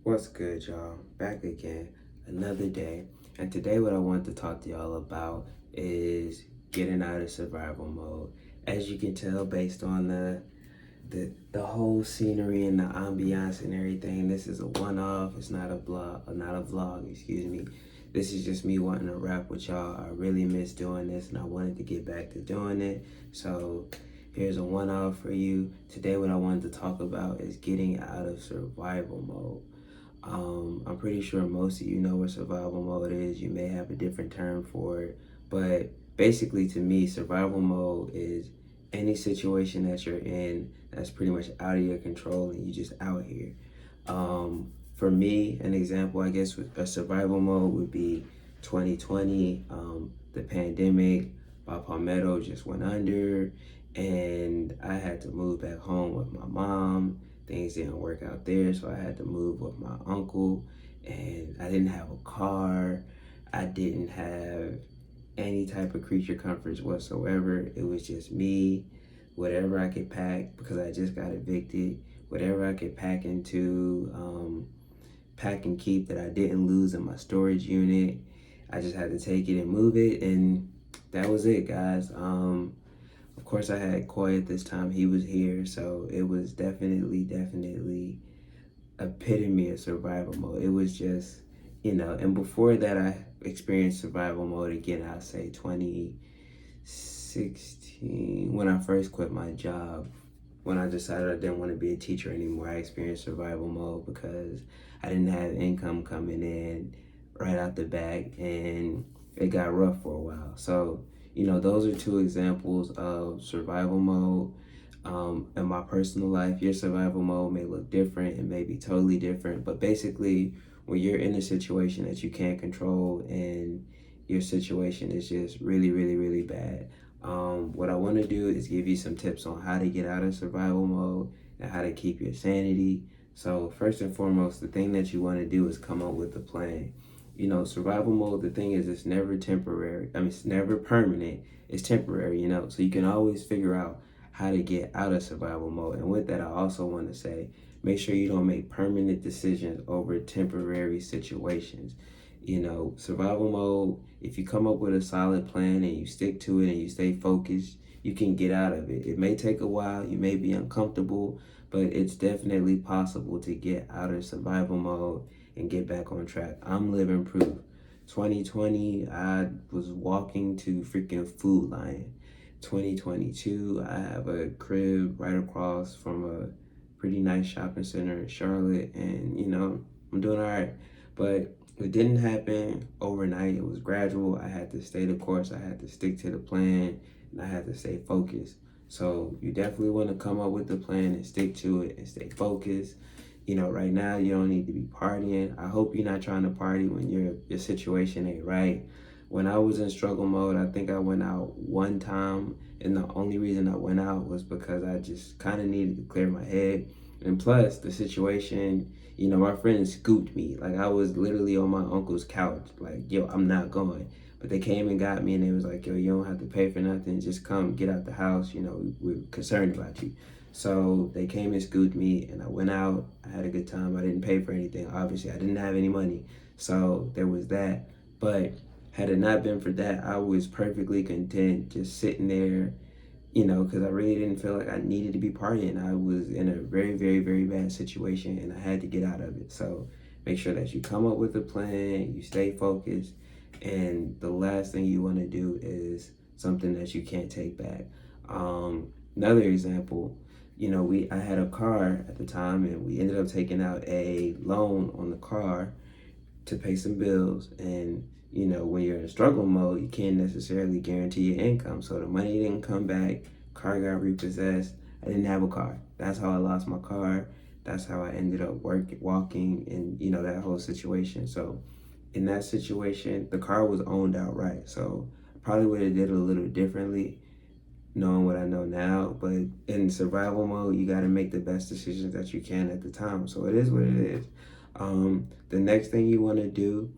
What's good, y'all? Back again, another day. And today, what I want to talk to y'all about is getting out of survival mode. As you can tell, based on the whole scenery and the ambiance and everything, this is a one-off. It's not a vlog. Excuse me. This is just me wanting to rap with y'all. I really miss doing this, and I wanted to get back to doing it. So here's a one-off for you. Today, what I wanted to talk about is getting out of survival mode. I'm pretty sure most of you know what survival mode is. You may have a different term for it, but basically to me, survival mode is any situation that you're in that's pretty much out of your control and you just out here. For me, an example, I guess, with a survival mode would be 2020, the pandemic. My Palmetto just went under, and I had to move back home with my mom. Things didn't work out there, so I had to move with my uncle, and I didn't have a car. I didn't have any type of creature comforts whatsoever. It was just me, whatever I could pack, because I just got evicted, whatever I could pack pack and keep that I didn't lose in my storage unit. I just had to take it and move it, and that was it, guys. Of course, I had Koi at this time. He was here, so it was definitely epitome of survival mode. It was just, and before that, I experienced survival mode again, I'll say 2016, when I first quit my job. When I decided I didn't want to be a teacher anymore, I experienced survival mode because I didn't have income coming in right out the back, and it got rough for a while. So, those are two examples of survival mode. In my personal life, your survival mode may look different. It may be totally different. But basically, when you're in a situation that you can't control and your situation is just really bad, what I want to do is give you some tips on how to get out of survival mode and how to keep your sanity. So first and foremost, the thing that you want to do is come up with a plan. Survival mode, the thing is, it's never temporary. It's never permanent. It's temporary, so you can always figure out how to get out of survival mode. And with that, I also want to say, make sure you don't make permanent decisions over temporary situations. Survival mode, if you come up with a solid plan and you stick to it and you stay focused, you can get out of it. It may take a while, you may be uncomfortable, but it's definitely possible to get out of survival mode and get back on track. I'm living proof. 2020, I was walking to freaking Food Lion. 2022, I have a crib right across from a pretty nice shopping center in Charlotte, and I'm doing all right. But it didn't happen overnight. It was gradual. I had to stay the course. I had to stick to the plan, and I had to stay focused. So you definitely want to come up with the plan and stick to it and stay focused. Right now you don't need to be partying. I hope you're not trying to party when your situation ain't right. When I was in struggle mode, I think I went out one time, and the only reason I went out was because I just kind of needed to clear my head. And plus, the situation, my friends scooped me. Like, I was literally on my uncle's couch, like, yo, I'm not going. But they came and got me, and they was like, yo, you don't have to pay for nothing. Just come, get out the house. We're concerned about you. So they came and scooped me, and I went out. I had a good time. I didn't pay for anything. Obviously, I didn't have any money. So there was that. But had it not been for that, I was perfectly content just sitting there, because I really didn't feel like I needed to be partying. I was in a very bad situation, and I had to get out of it. So make sure that you come up with a plan, you stay focused, and the last thing you want to do is something that you can't take back. Another example, I had a car at the time, and we ended up taking out a loan on the car to pay some bills. And when you're in struggle mode, you can't necessarily guarantee your income. So the money didn't come back, car got repossessed. I didn't have a car. That's how I lost my car. That's how I ended up walking, and that whole situation. So in that situation, the car was owned outright. So I probably would have did it a little differently, knowing what I know now. But in survival mode, you got to make the best decisions that you can at the time. So it is what it is. The next thing you want to do,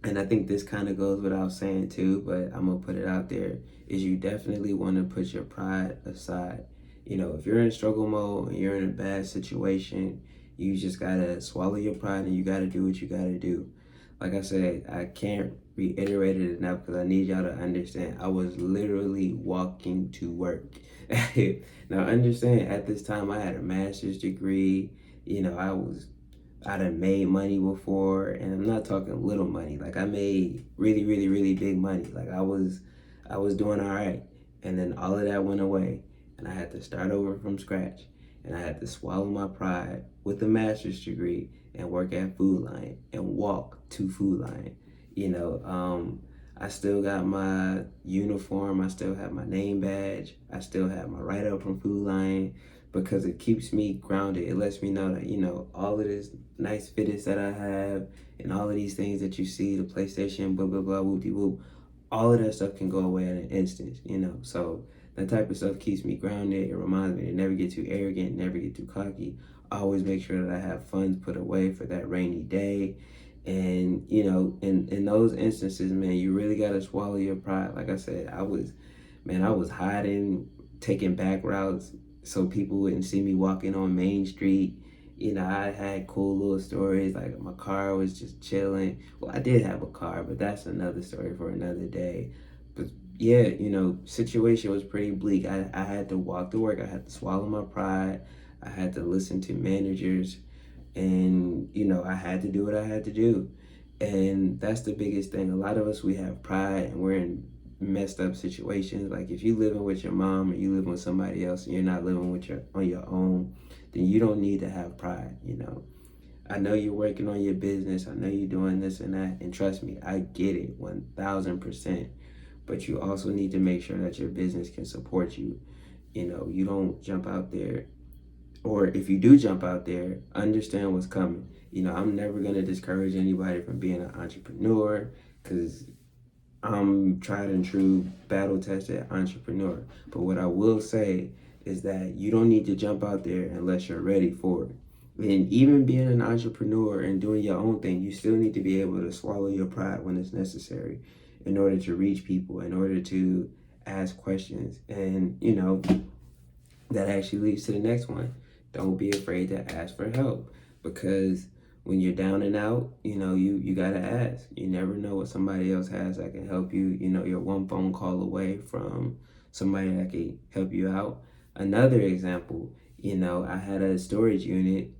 and I think this kind of goes without saying too, but I'm gonna put it out there, is you definitely want to put your pride aside. If you're in struggle mode and you're in a bad situation, You just gotta swallow your pride and you gotta do what you gotta do. Like I said, I can't reiterate it enough because I need y'all to understand. I was literally walking to work. Now, understand, at this time, I had a master's degree. I done made money before, and I'm not talking little money. Like I made really, really, really big money. Like I was doing all right, and then all of that went away, and I had to start over from scratch, and I had to swallow my pride with a master's degree and work at Food Lion and walk to Food Lion. I still got my uniform. I still have my name badge. I still have my write up from Food Lion because it keeps me grounded. It lets me know that, all of this nice fitteds that I have and all of these things that you see, the PlayStation, blah, blah, blah, whoop de whoop, all of that stuff can go away in an instant. So that type of stuff keeps me grounded. It reminds me to never get too arrogant, never get too cocky. I always make sure that I have funds put away for that rainy day. And, in those instances, man, you really got to swallow your pride. Like I said, I was hiding, taking back routes so people wouldn't see me walking on Main Street. I had cool little stories, like my car was just chilling. Well, I did have a car, but that's another story for another day. But yeah, situation was pretty bleak. I had to walk to work. I had to swallow my pride. I had to listen to managers, and I had to do what I had to do. And that's the biggest thing. A lot of us, we have pride and we're in messed up situations. Like if you living with your mom or you living with somebody else and you're not living with on your own, then you don't need to have pride. I know you're working on your business. I know you're doing this and that. And trust me, I get it 1000%. But you also need to make sure that your business can support you. You don't jump out there, or if you do jump out there, understand what's coming. I'm never going to discourage anybody from being an entrepreneur because I'm tried and true, battle tested entrepreneur. But what I will say is that you don't need to jump out there unless you're ready for it. And even being an entrepreneur and doing your own thing, you still need to be able to swallow your pride when it's necessary in order to reach people, in order to ask questions. And, that actually leads to the next one. Don't be afraid to ask for help, because when you're down and out, you gotta ask. You never know what somebody else has that can help you. You're one phone call away from somebody that can help you out. Another example, I had a storage unit,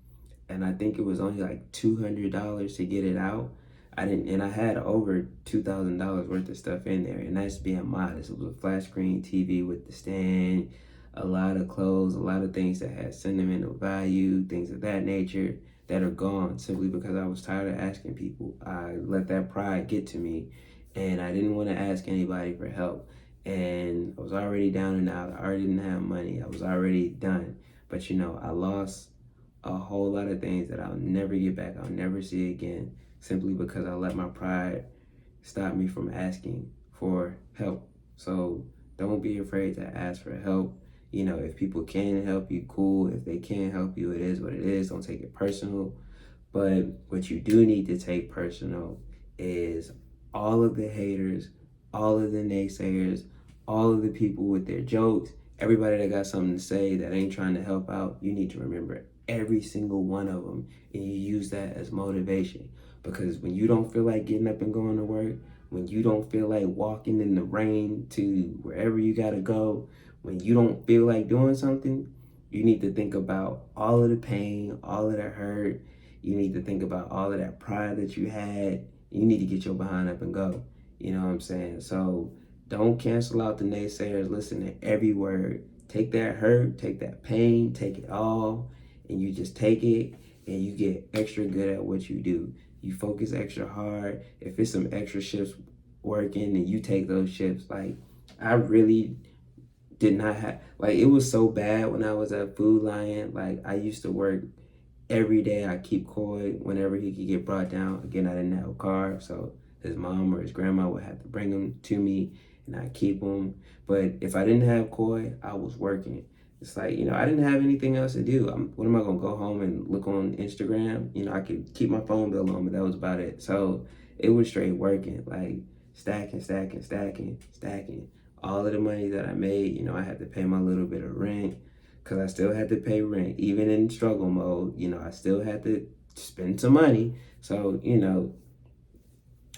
and I think it was only like $200 to get it out. I had over $2,000 worth of stuff in there, and that's being modest. It was a flat screen TV with the stand, a lot of clothes, a lot of things that had sentimental value, things of that nature that are gone simply because I was tired of asking people. I let that pride get to me, and I didn't want to ask anybody for help. And I was already down and out. I already didn't have money. I was already done. But I lost a whole lot of things that I'll never get back. I'll never see again, simply because I let my pride stop me from asking for help. So don't be afraid to ask for help. If people can help you, cool. If they can't help you, it is what it is. Don't take it personal. But what you do need to take personal is all of the haters, all of the naysayers, all of the people with their jokes, everybody that got something to say that ain't trying to help out. You need to remember every single one of them, and you use that as motivation. Because when you don't feel like getting up and going to work, when you don't feel like walking in the rain to wherever you gotta go, when you don't feel like doing something, you need to think about all of the pain, all of the hurt. You need to think about all of that pride that you had. You need to get your behind up and go. You know what I'm saying? So don't cancel out the naysayers. Listen to every word. Take that hurt, take that pain, take it all, and you just take it and you get extra good at what you do. You focus extra hard. If it's some extra shifts working, and you take those shifts. Like, I really did not have, like, it was so bad when I was at Food Lion. Like, I used to work every day. I keep Coy whenever he could get brought down. Again, I didn't have a car, so his mom or his grandma would have to bring him to me, and I keep him. But if I didn't have Coy, I was working. It's like, I didn't have anything else to do. What am I gonna go home and look on Instagram? I could keep my phone bill on, but that was about it. So it was straight working, like stacking, stacking, stacking, stacking. All of the money that I made, I had to pay my little bit of rent, because I still had to pay rent, even in struggle mode. I still had to spend some money. So,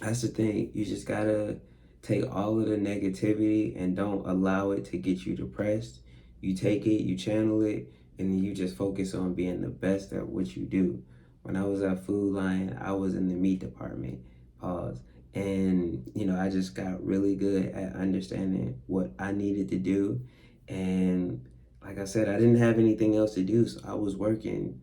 that's the thing. You just gotta take all of the negativity and don't allow it to get you depressed. You take it, you channel it, and then you just focus on being the best at what you do. When I was at Food Lion, I was in the meat department. Pause. And I just got really good at understanding what I needed to do. And like I said, I didn't have anything else to do, so I was working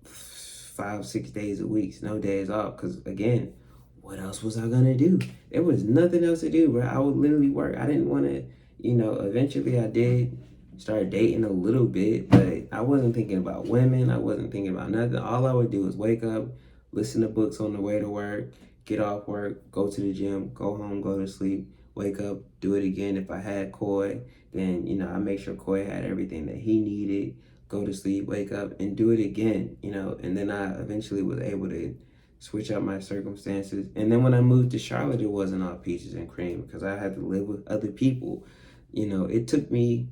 5, 6 days a week, no days off. Because again, what else was I gonna do? There was nothing else to do, bro. I would literally work. I didn't want to, eventually I did start dating a little bit, but I wasn't thinking about women. I wasn't thinking about nothing. All I would do is wake up, listen to books on the way to work, get off work, go to the gym, go home, go to sleep, wake up, do it again. If I had Coy, then, I make sure Coy had everything that he needed, go to sleep, wake up, and do it again, and then I eventually was able to switch up my circumstances. And then when I moved to Charlotte, it wasn't all peaches and cream because I had to live with other people. It took me,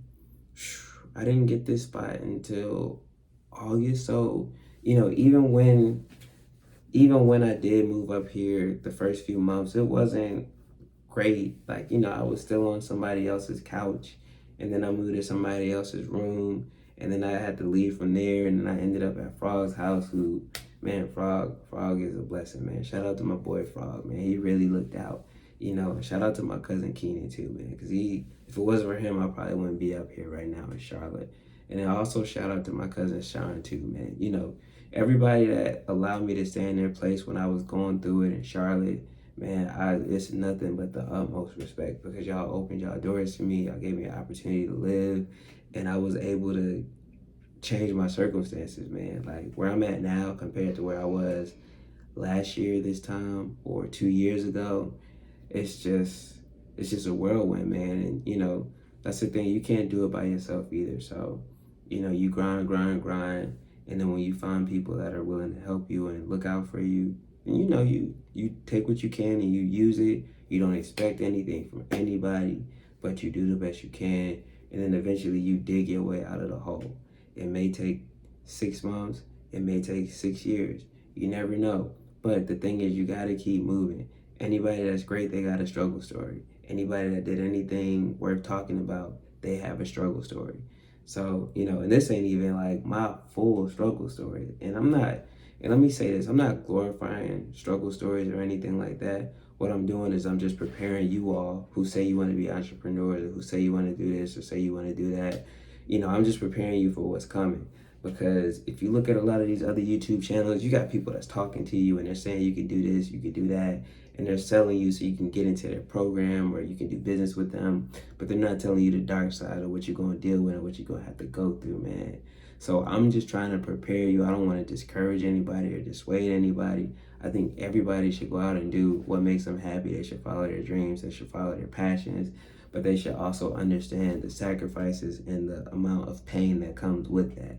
I didn't get this spot until August. So, even when I did move up here the first few months, it wasn't great. Like, I was still on somebody else's couch, and then I moved to somebody else's room, and then I had to leave from there, and then I ended up at Frog's house, who, man, Frog is a blessing, man. Shout out to my boy Frog, man. He really looked out. Shout out to my cousin Keenan too, man, because if it wasn't for him, I probably wouldn't be up here right now in Charlotte. And then also shout out to my cousin Sean too, man. Everybody that allowed me to stay in their place when I was going through it in Charlotte, man, it's nothing but the utmost respect, because y'all opened y'all doors to me. Y'all gave me an opportunity to live, and I was able to change my circumstances, man. Like, where I'm at now compared to where I was last year this time or 2 years ago, it's just a whirlwind, man. And that's the thing. You can't do it by yourself either. So, you grind, and then when you find people that are willing to help you and look out for you, and you take what you can and you use it. You don't expect anything from anybody, but you do the best you can, and then eventually you dig your way out of the hole. It may take 6 months, it may take 6 years. You never know. But the thing is, you gotta keep moving. Anybody that's great, they got a struggle story. Anybody that did anything worth talking about, they have a struggle story. So, and this ain't even like my full struggle story. And let me say this, I'm not glorifying struggle stories or anything like that. What I'm doing is I'm just preparing you all who say you want to be entrepreneurs, or who say you want to do this or say you want to do that. I'm just preparing you for what's coming. Because if you look at a lot of these other YouTube channels, you got people that's talking to you and they're saying you can do this, you can do that, and they're selling you so you can get into their program or you can do business with them, but they're not telling you the dark side of what you're going to deal with and what you're going to have to go through, man. So I'm just trying to prepare you. I don't want to discourage anybody or dissuade anybody. I think everybody should go out and do what makes them happy. They should follow their dreams. They should follow their passions, but they should also understand the sacrifices and the amount of pain that comes with that.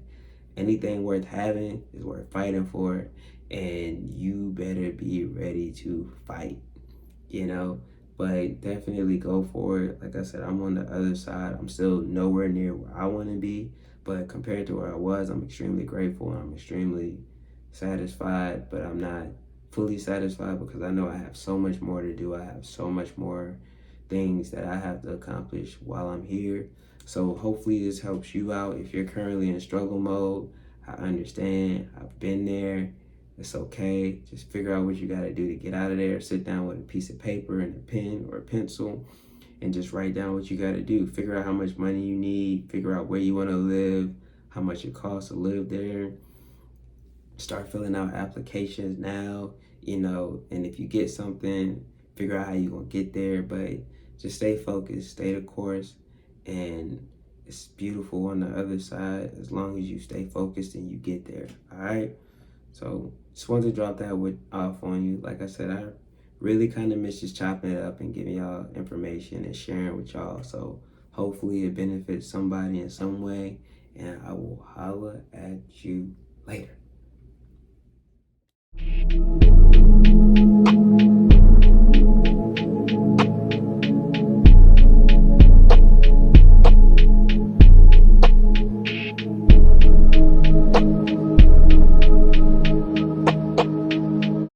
Anything worth having is worth fighting for, and you better be ready to fight, but definitely go for it. Like I said, I'm on the other side. I'm still nowhere near where I want to be, but compared to where I was, I'm extremely grateful and I'm extremely satisfied, but I'm not fully satisfied because I know I have so much more to do. I have so much more things that I have to accomplish while I'm here. So hopefully this helps you out. If you're currently in struggle mode, I understand. I've been there. It's okay. Just figure out what you got to do to get out of there. Sit down with a piece of paper and a pen or a pencil and just write down what you got to do. Figure out how much money you need. Figure out where you want to live, how much it costs to live there. Start filling out applications now, and if you get something, figure out how you're going to get there. But just stay focused, stay the course, and it's beautiful on the other side as long as you stay focused and you get there. All right. So just wanted to drop that off on you. Like I said, I really kind of miss just chopping it up and giving y'all information and sharing with y'all. So hopefully it benefits somebody in some way, and I will holla at you later.